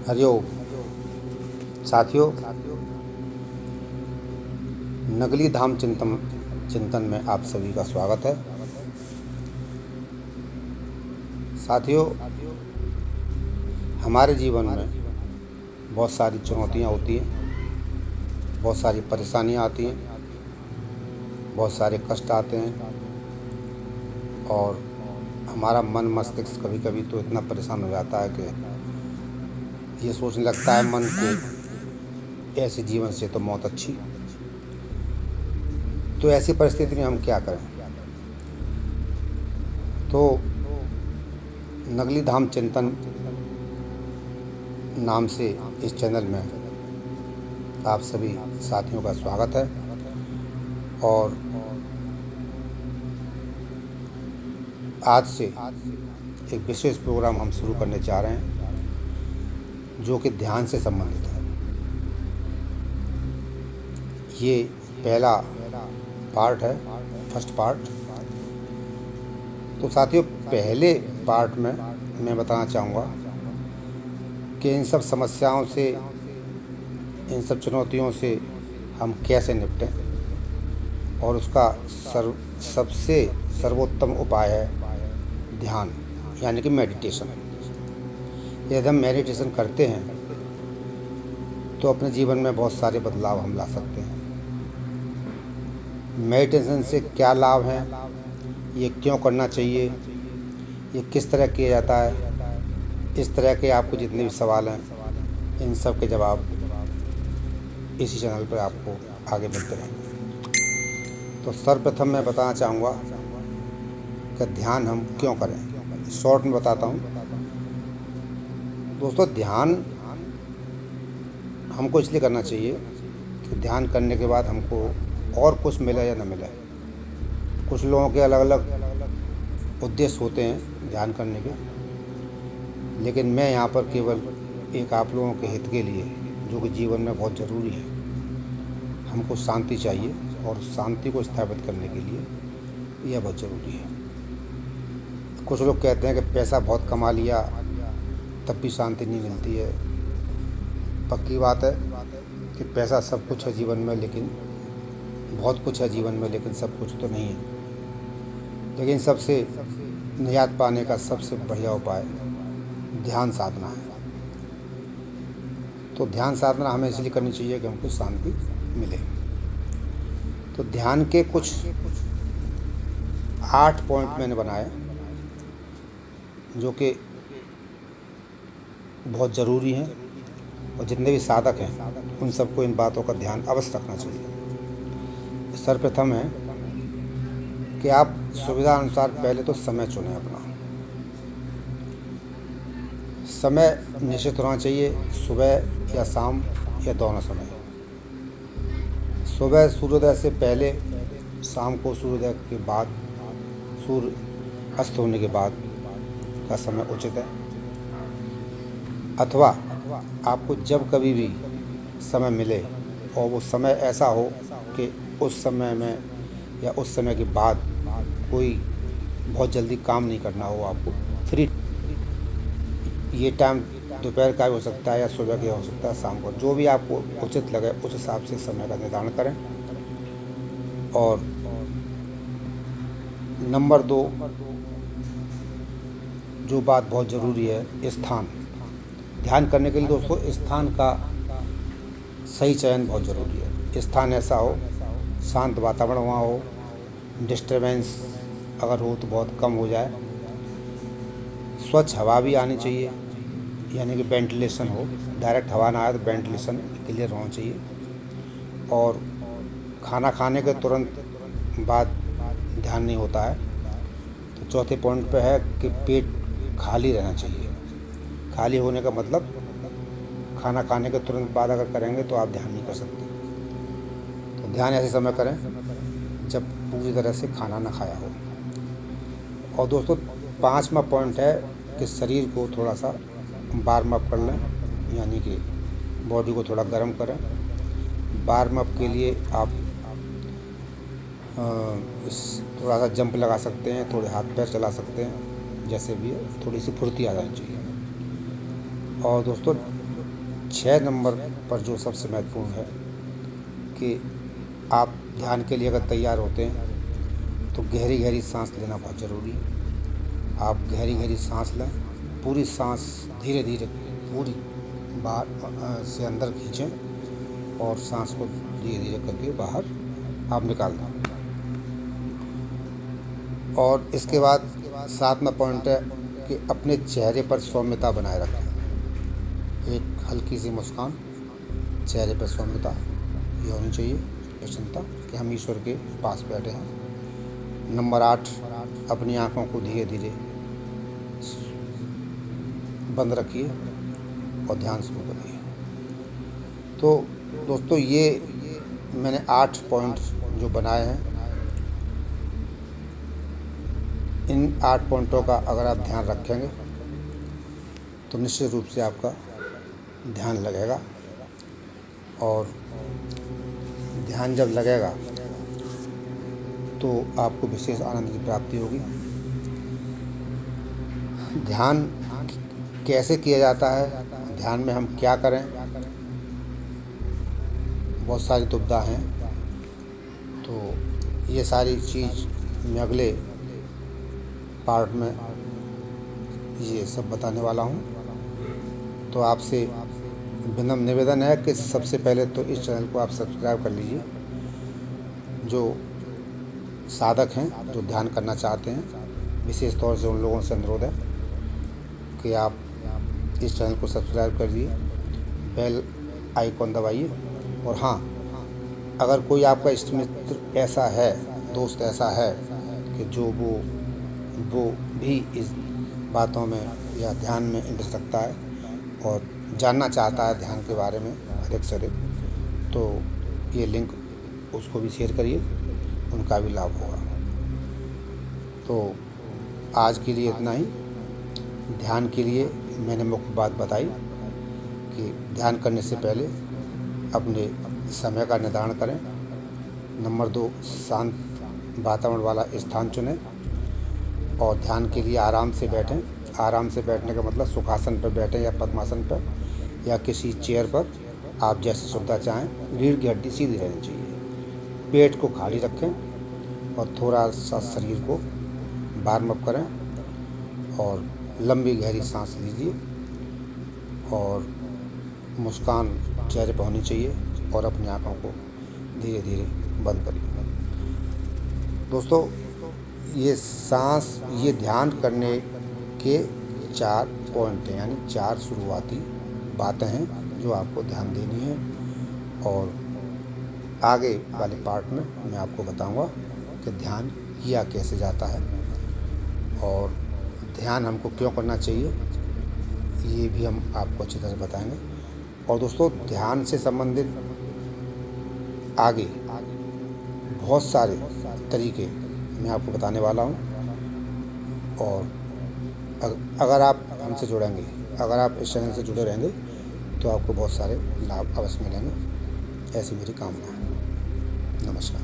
हरिओम साथियों, नगली धाम चिंतन में आप सभी का स्वागत है। साथियों, हमारे जीवन में बहुत सारी चुनौतियाँ होती हैं, बहुत सारी परेशानियाँ आती हैं, बहुत सारे कष्ट आते हैं और हमारा मन मस्तिष्क कभी कभी तो इतना परेशान हो जाता है कि ये सोचने लगता है मन के ऐसे जीवन से तो मौत अच्छी। तो ऐसी परिस्थिति में हम क्या करें? तो नगली धाम चिंतन नाम से इस चैनल में आप सभी साथियों का स्वागत है और आज से एक विशेष प्रोग्राम हम शुरू करने जा रहे हैं जो कि ध्यान से संबंधित है। ये पहला पार्ट है, फर्स्ट पार्ट। तो साथियों, पहले पार्ट में मैं बताना चाहूँगा कि इन सब समस्याओं से, इन सब चुनौतियों से हम कैसे निपटें और उसका सबसे सर्वोत्तम उपाय है ध्यान, यानी कि मेडिटेशन। यदि हम मेडिटेशन करते हैं तो अपने जीवन में बहुत सारे बदलाव हम ला सकते हैं। मेडिटेशन से क्या लाभ हैं, ये क्यों करना चाहिए, ये किस तरह किया जाता है, इस तरह के आपको जितने भी सवाल हैं, इन सब के जवाब इसी चैनल पर आपको आगे मिलते रहेंगे। तो सर्वप्रथम मैं बताना चाहूँगा कि ध्यान हम क्यों करें। शॉर्ट में बताता हूँ दोस्तों। ध्यान हमको इसलिए करना चाहिए कि ध्यान करने के बाद हमको और कुछ मिले या न मिले। कुछ लोगों के अलग अलग उद्देश्य होते हैं ध्यान करने के, लेकिन मैं यहाँ पर केवल एक आप लोगों के हित के लिए, जो कि जीवन में बहुत ज़रूरी है, हमको शांति चाहिए और शांति को स्थापित करने के लिए यह बहुत ज़रूरी है। कुछ लोग कहते हैं कि पैसा बहुत कमा लिया तब भी शांति नहीं मिलती है। पक्की बात है कि पैसा सब कुछ है जीवन में, लेकिन बहुत कुछ है जीवन में, लेकिन सब कुछ तो नहीं है। लेकिन सबसे निजात पाने का सबसे बढ़िया उपाय ध्यान साधना है। तो ध्यान साधना हमें इसलिए करनी चाहिए कि हमको शांति मिले। तो ध्यान के कुछ 8 पॉइंट मैंने बनाए जो कि बहुत ज़रूरी हैं, और जितने भी साधक हैं उन सबको इन बातों का ध्यान अवश्य रखना चाहिए। सर्वप्रथम है कि आप सुविधा अनुसार पहले तो समय चुनें। अपना समय निश्चित होना चाहिए, सुबह या शाम या दोनों समय। सुबह सूर्योदय से पहले, शाम को सूर्योदय के बाद, सूर्य अस्त होने के बाद का समय उचित है। अथवा आपको जब कभी भी समय मिले और वो समय ऐसा हो कि उस समय में या उस समय के बाद कोई बहुत जल्दी काम नहीं करना हो, आपको फ्री, ये टाइम दोपहर का हो सकता है या सुबह का हो सकता है, शाम को, जो भी आपको उचित लगे उस हिसाब से समय का निर्धारण करें। और नंबर 2, जो बात बहुत ज़रूरी है, स्थान। ध्यान करने के लिए दोस्तों स्थान का सही चयन बहुत ज़रूरी है। स्थान ऐसा हो, शांत वातावरण वहाँ हो, डिस्टरबेंस अगर हो तो बहुत कम हो जाए, स्वच्छ हवा भी आनी चाहिए, यानी कि वेंटिलेशन हो, डायरेक्ट हवा ना आए तो वेंटिलेशन क्लियर होना चाहिए। और खाना खाने के तुरंत बाद ध्यान नहीं होता है। तो चौथे पॉइंट पे है कि पेट खाली रहना चाहिए। खाली होने का मतलब खाना खाने के तुरंत बाद अगर करेंगे तो आप ध्यान नहीं कर सकते। तो ध्यान ऐसे समय करें जब पूरी तरह से खाना ना खाया हो। और दोस्तों 5वां पॉइंट है कि शरीर को थोड़ा सा वार्म अप कर लें, यानी कि बॉडी को थोड़ा गर्म करें। वार्म अप के लिए आप थोड़ा सा जंप लगा सकते हैं, थोड़े हाथ पैर चला सकते हैं, जैसे भी थोड़ी सी फुर्ती आ जानी चाहिए। और दोस्तों 6 नंबर पर जो सबसे महत्वपूर्ण है कि आप ध्यान के लिए अगर तैयार होते हैं तो गहरी गहरी सांस लेना बहुत ज़रूरी है। आप गहरी गहरी सांस लें, पूरी सांस धीरे धीरे पूरी बाहर से अंदर खींचें और सांस को धीरे धीरे करके बाहर आप निकाल दें। और इसके बाद 7वां पॉइंट है कि अपने चेहरे पर सौम्यता बनाए रखें। एक हल्की सी मुस्कान, चेहरे पर सौम्यता ये होनी चाहिए, प्रसन्नता कि हम ईश्वर के पास बैठे हैं। नंबर 8, अपनी आँखों को धीरे धीरे बंद रखिए और ध्यान शुरू करिए। तो दोस्तों ये मैंने 8 पॉइंट जो बनाए हैं, इन 8 पॉइंटों का अगर आप ध्यान रखेंगे तो निश्चित रूप से आपका ध्यान लगेगा। और ध्यान जब लगेगा तो आपको विशेष आनंद की प्राप्ति होगी। ध्यान कैसे किया जाता है, ध्यान में हम क्या करें, बहुत सारी दुविधा हैं। तो ये सारी चीज़ मैं अगले पार्ट में ये सब बताने वाला हूँ। तो आपसे विनम्र निवेदन है कि सबसे पहले तो इस चैनल को आप सब्सक्राइब कर लीजिए। जो साधक हैं, जो ध्यान करना चाहते हैं, विशेष तौर से उन लोगों से अनुरोध है कि आप इस चैनल को सब्सक्राइब कर लीजिए, बेल आइकॉन दबाइए। और हाँ, अगर कोई आपका इष्ट मित्र ऐसा है, दोस्त ऐसा है कि जो वो भी इस बातों में या ध्यान में इंटरेस्ट रखता है और जानना चाहता है ध्यान के बारे में अधिक से अधिक, तो ये लिंक उसको भी शेयर करिए, उनका भी लाभ होगा। तो आज के लिए इतना ही। ध्यान के लिए मैंने मुख्य बात बताई कि ध्यान करने से पहले अपने समय का निर्धारण करें। नंबर 2, शांत वातावरण वाला स्थान चुनें और ध्यान के लिए आराम से बैठें। आराम से बैठने का मतलब सुखासन पर बैठें या पद्मासन पर या किसी चेयर पर, आप जैसी सुविधा चाहें। रीढ़ की हड्डी सीधी रहनी चाहिए। पेट को खाली रखें और थोड़ा सा शरीर को वार्म अप करें और लंबी गहरी सांस लीजिए और मुस्कान चेहरे पर होनी चाहिए और अपनी आँखों को धीरे धीरे बंद करिए। दोस्तों ये ध्यान करने के 4 पॉइंट हैं, यानी 4 शुरुआती बातें हैं जो आपको ध्यान देनी है। और आगे वाले पार्ट में मैं आपको बताऊंगा कि ध्यान किया कैसे जाता है और ध्यान हमको क्यों करना चाहिए, ये भी हम आपको अच्छी तरह बताएंगे। और दोस्तों ध्यान से संबंधित आगे बहुत सारे तरीके मैं आपको बताने वाला हूँ। और अगर आप हमसे जुड़ेंगे, अगर आप इस चैनल से जुड़े रहेंगे तो आपको बहुत सारे लाभ अवश्य मिलेंगे, ऐसी मेरी कामना है। नमस्कार।